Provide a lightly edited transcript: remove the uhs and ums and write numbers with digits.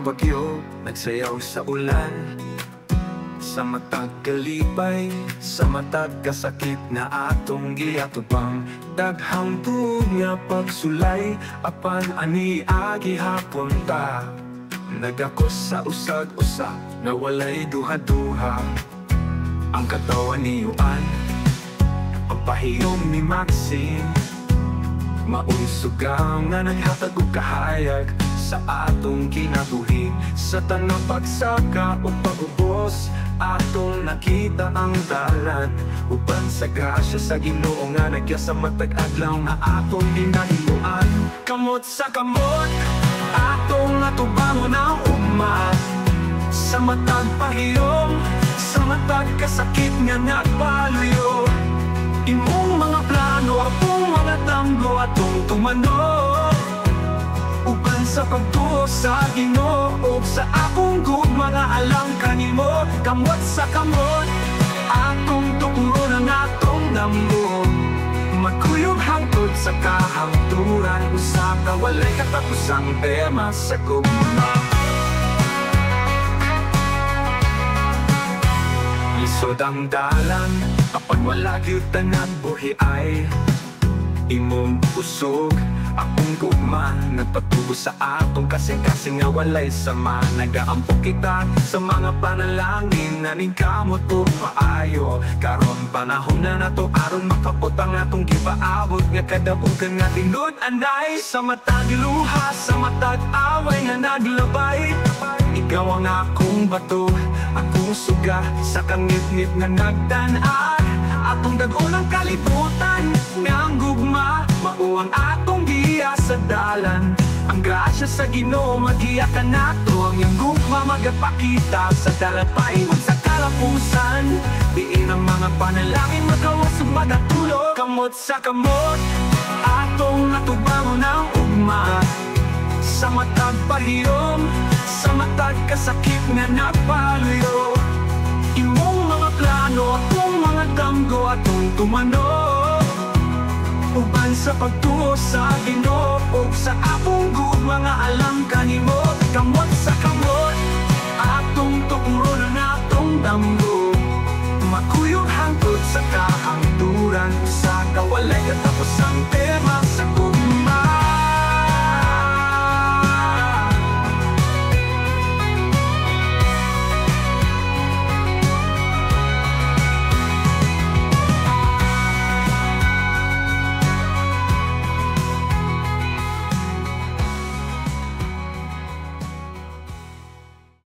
bagyo, nagsayaw sa ulan. Sa matag kalipay, sa matag kasakit na atong giatubang. Daghang tuog nga pagsulay, apan ani agi hapon ta. Nagakos sa usag-usag, na walay duha-duha. Ang katawan ni Juan, ang pahiyom ni Maxine. Maunsugang nga naghatag og kahayag sa atong kinabuhi. Sa tanang pagsaka o pag-ubos, atong nakita ang dalan. Uban sa grasya sa Ginoo nga nagya sa matag adlaw nga atong ginahimuan. Kamot sa kamot, atong natubangon ang ugma. Sa matag pahiyom, sa matag kasakit nga nagpaluyo. Imong mga plano, akong mga tanggo atong tumano. Uban sa pagtuo sa Ginoo, sa akong gugma nga alam kanimo. Kamot sa kamot, akong tukuron ang atong damo. Magkuyog hangtod sa kahangturan, usa ka walay katapusang tema sa gugma. Lisod ang dalan, kapag wala gyud ang buhi ay imong usog. Akong gugma, nagpatubo sa atong kasing-kasing nga walay sama. Nagaampok kita sa mga panalangin na ningkamot o paayo. Karon panahon na nato aron makapot ang atong gipaabot. Nga kadabugan nga tinod anay sa matag luha, sa matag away nga naglabay. Ikaw ang akong bato, akong suga sa kangit-ngit nga nagdan-an. Atong dagunang kalibutan nga ang gugma, mao ang atong giya sa dalan. Ang grasya sa Ginoo magiya ka nato, ang iyang gugma magapakita sa dalan paingon sa kalapusan. Diin ang mga panalangin magawas ug magatulog. Kamot sa kamot, atong natubangon ang ugma. Sa matag pahiyom, sa matag kasakit nga nagpaluyo. Imong mga plano, akong mga damgo atong tumano. Uban sa pagtuo sa Ginoo, sa akong gugma nga alam kanimo. Kamot sa kamot,